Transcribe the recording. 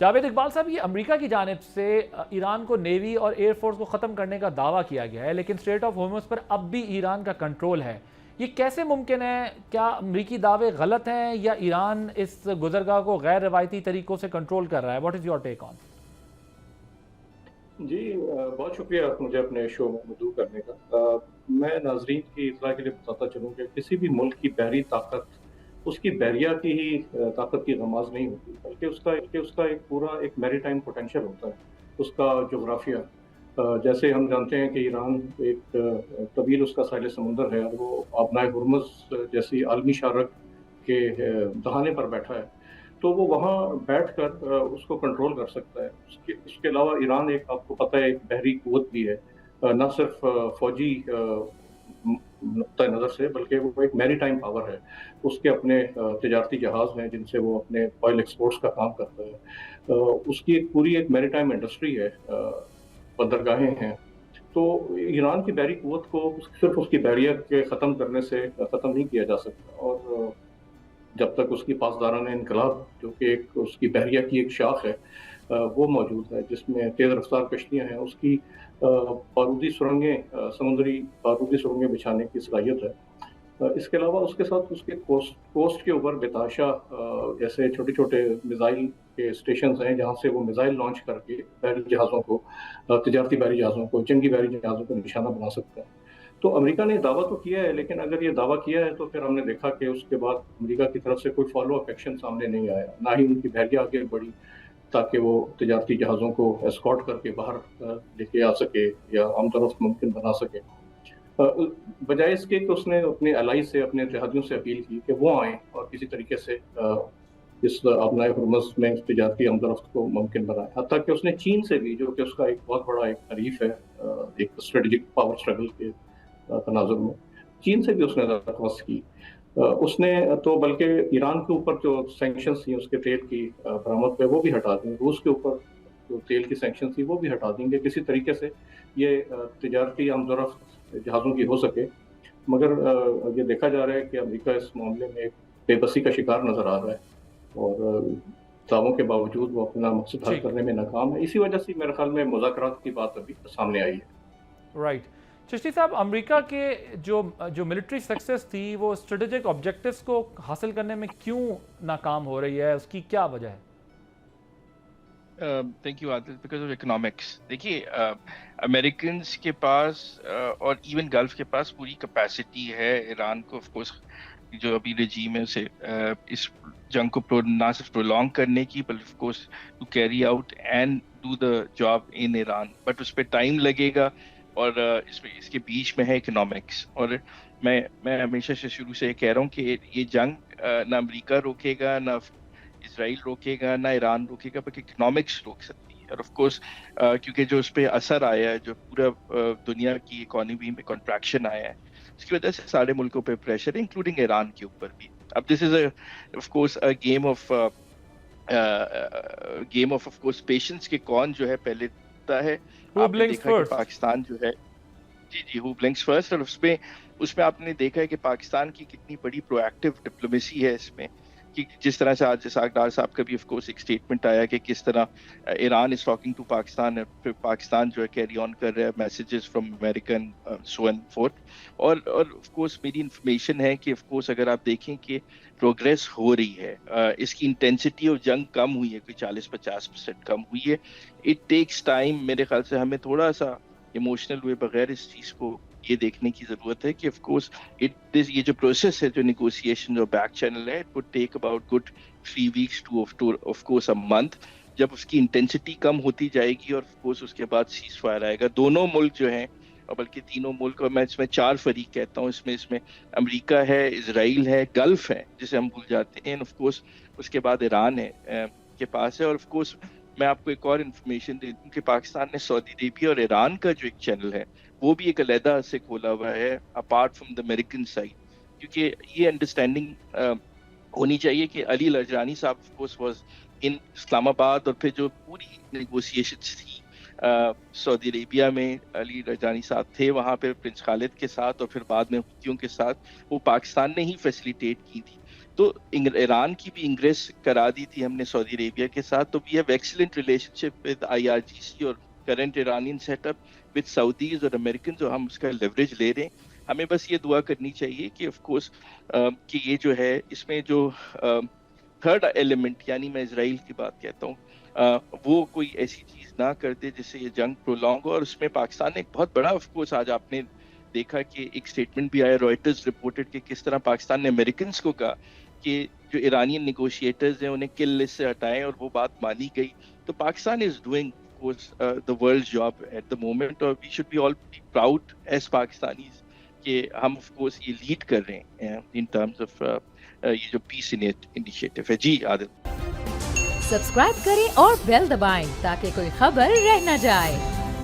جاوید اقبال صاحب، یہ امریکہ کی جانب سے ایران کو نیوی اور ایئر فورس کو ختم کرنے کا دعویٰ کیا گیا ہے، لیکن اسٹریٹ آف ہارمز پر اب بھی ایران کا کنٹرول ہے. یہ کیسے ممکن ہے؟ کیا امریکی دعوے غلط ہیں یا ایران اس گزرگاہ کو غیر روایتی طریقوں سے کنٹرول کر رہا ہے؟ واٹ از یور ٹیک آن؟ جی بہت شکریہ مجھے اپنے شو میں مدعو کرنے کا. میں ناظرین کی اطلاع کے لیے بتاتا چلوں کہ کسی بھی ملک کی بحری طاقت اس کی بحریہ کی ہی طاقت کی غماز نہیں ہوتی، بلکہ اس کا ایک پورا ایک میری ٹائم پوٹینشیل ہوتا ہے، اس کا جغرافیہ. جیسے ہم جانتے ہیں کہ ایران ایک طویل اس کا ساحل سمندر ہے، اور وہ آبنائے ہرمز جیسی عالمی شارک کے دہانے پر بیٹھا ہے، تو وہ وہاں بیٹھ کر اس کو کنٹرول کر سکتا ہے. اس کے علاوہ ایران ایک، آپ کو پتہ ہے، ایک بحری قوت بھی ہے، نہ صرف فوجی نقطۂ نظر سے، بلکہ وہ ایک میری ٹائم پاور ہے. اس کے اپنے تجارتی جہاز ہیں جن سے وہ اپنے آئل ایکسپورٹس کا کام کرتا ہے. اس کی ایک پوری ایک میری ٹائم انڈسٹری ہے، بندرگاہیں ہیں. تو ایران کی بحری قوت کو صرف اس کی بحریت کے ختم کرنے سے ختم نہیں کیا جا سکتا، اور جب تک اس کی پاسداران انقلاب، جو کہ ایک اس کی بحریہ کی ایک شاخ ہے، وہ موجود ہے جس میں تیز رفتار کشتیاں ہیں، اس کی بارودی سرنگیں، سمندری بارودی سرنگیں بچھانے کی صلاحیت ہے. اس کے علاوہ اس کے ساتھ اس کے کوسٹ کے اوپر بتاشا جیسے چھوٹے چھوٹے میزائل کے اسٹیشنز ہیں، جہاں سے وہ میزائل لانچ کر کے بحری جہازوں کو، تجارتی بحری جہازوں کو، جنگی بحری جہازوں کو نشانہ بنا سکتا ہے. تو امریکہ نے دعویٰ تو کیا ہے، لیکن اگر یہ دعویٰ کیا ہے تو پھر ہم نے دیکھا کہ اس کے بعد امریکہ کی طرف سے کوئی فالو اپ ایکشن سامنے نہیں آیا، نہ ہی ان کی بحریہ آگے بڑھی تاکہ وہ تجارتی جہازوں کو اسکارٹ کر کے باہر لے کے آ سکے یا عام رفت ممکن بنا سکے. بجائے اس کے کہ اس نے اپنے الائی سے، اپنے اتحادیوں سے اپیل کی کہ وہ آئیں اور کسی طریقے سے اس آبنائے ہرمز میں تجارتی آمد و رفت کو ممکن بنائے. حتیٰ کہ اس نے چین سے بھی، جو کہ اس کا ایک بہت بڑا ایک حریف ہے ایک اسٹریٹجک پاور اسٹرگل کے تناظر میں، چین سے بھی اس نے درخواست کی. اس نے تو بلکہ ایران کے اوپر جو سینکشنز تھیں اس کے تیل کی برآمد پہ، وہ بھی ہٹا دیں. روس کے اوپر جو تیل کی سینکشنز تھی وہ بھی ہٹا دیں گے، کسی طریقے سے یہ تجارتی آمد و رفت جہازوں کی ہو سکے. مگر یہ دیکھا جا رہا ہے کہ امریکہ اس معاملے میں ایک بے بسی کا شکار نظر آ رہا ہے، اور دعووں کے باوجود وہ اپنا مقصد حل ٹھیک کرنے میں ناکام ہے. اسی وجہ سے میرے خیال میں مذاکرات کی بات ابھی سامنے آئی ہے. رائٹ. چشتی صاحب، امریکہ کے جو ملٹری سکسس تھی وہ اسٹریٹجک آبجیکٹیوز کو حاصل کرنے میں کیوں ناکام ہو رہی ہے؟ اس کی کیا وجہ ہے؟ Thank you Adil. Because of economics. دیکھیے امریکنس کے پاس اور ایون گلف کے پاس پوری کیپیسٹی ہے ایران کو آف کورس جو ابھی رجیم ہے اسے اس جنگ کو نہ صرف پرولونگ کرنے کی بلکہ of course to carry out and do the job in Iran. But اس پہ ٹائم لگے گا، اور اس کے بیچ میں ہے اکنامکس. اور میں ہمیشہ سے شروع سے یہ کہہ رہا ہوں کہ یہ جنگ نہ امریکہ روکے گا، نہ اسرائیل روکے گا، نہ ایران روکے گا، بلکہ اکنامکس روک سکتی ہے. اور آف کورس کیونکہ جو اس پہ اثر آیا ہے، جو پورا دنیا کی اکانومی میں کنٹریکشن آیا ہے، اس کی وجہ سے سارے ملکوں پہ پریشر ہے، انکلوڈنگ ایران کے اوپر بھی. اب this is of course game of course patience کہ کون جو ہے پہلے جیتتا ہے. Who آپ نے blinks دیکھا کہ first؟ پاکستان جو ہے، جی ہو بلنکس فرسٹ. اور اس میں آپ نے دیکھا ہے کہ پاکستان کی کتنی بڑی پرو ایکٹیو ڈپلومیسی ہے اس میں، کہ جس طرح سے آج اسحاق ڈار صاحب کا بھی آف کورس ایک اسٹیٹمنٹ آیا کہ کس طرح Iran is talking to Pakistan, پھر پاکستان جو ہے کیری آن کر رہا ہے messages from American so and forth. اور آف کورس میری انفارمیشن ہے کہ آف کورس اگر آپ دیکھیں کہ پروگریس ہو رہی ہے، اس کی انٹینسٹی آف جنگ کم ہوئی ہے، کوئی 40-50% کم ہوئی ہے. It takes time. میرے خیال سے ہمیں تھوڑا سا ایموشنل ہوئے بغیر اس چیز کو یہ دیکھنے کی ضرورت ہے کہ آف کورس یہ جو پروسیس ہے، جو نیگوسیشن، جو بیک چینل ہے، it would take about good 3 weeks to of course a month. جب اس کی انٹینسٹی کم ہوتی جائے گی اور آف کورس اس کے بعد سیز فائر آئے گا. دونوں ملک جو ہیں، اور بلکہ تینوں ملک، اور میں اس میں 4 فریق کہتا ہوں، اس میں امریکہ ہے، اسرائیل ہے، گلف ہے جسے ہم بھول جاتے ہیں، آف کورس اس کے بعد ایران ہے کے پاس ہے. اور آف کورس میں آپ کو ایک اور انفارمیشن دے دوں کہ پاکستان نے سعودی عربیہ اور ایران کا جو ایک چینل ہے وہ بھی ایک علیحدہ سے کھولا ہوا ہے apart from the American side. کیونکہ یہ انڈرسٹینڈنگ ہونی چاہیے کہ علی لجرانی صاحب آف کورس واز ان اسلام آباد، اور پھر جو پوری نیگوسیشنز تھی سعودی عربیہ میں، علی لجرانی صاحب تھے وہاں پہ پرنس خالد کے ساتھ، اور پھر بعد میں حوثیوں کے ساتھ، وہ پاکستان نے ہی فیسیلیٹیٹ کی تھی. تو ایران کی بھی انگریس کرا دی تھی ہم نے سعودی عربیہ کے ساتھ. تو we have excellent relationship with IRGC اور current Iranian set up with Saudis اور امریکنز، اور ہم اس کا لیوریج لے رہے ہیں. ہمیں بس یہ دعا کرنی چاہیے کہ آف کورس کہ یہ جو ہے اس میں جو تھرڈ ایلیمنٹ یعنی میں اسرائیل کی بات کہتا ہوں وہ کوئی ایسی چیز نہ کر دے جس سے یہ جنگ پرولونگ ہو. اور اس میں پاکستان نے ایک بہت بڑا آف کورس آج آپ نے دیکھا کہ ایک سٹیٹمنٹ بھی آیا، روئٹرز رپورٹڈ کہ کس طرح پاکستان نے امریکنز کو کہا کہ جو ایرانین نیگوشیٹرز ہیں انہیں کل لسٹ سے ہٹائیں، اور وہ بات مانی گئی. تو Pakistan is doing the world's job at the moment, اور we should be all be proud as Pakistanis کہ ہم of course یہ لیڈ کر رہے ہیں in terms of یہ جو پیس انیشیٹو ہے. جی عادل سبسکرائب کریں اور بیل دبائیں تاکہ کوئی خبر رہ نہ جائے.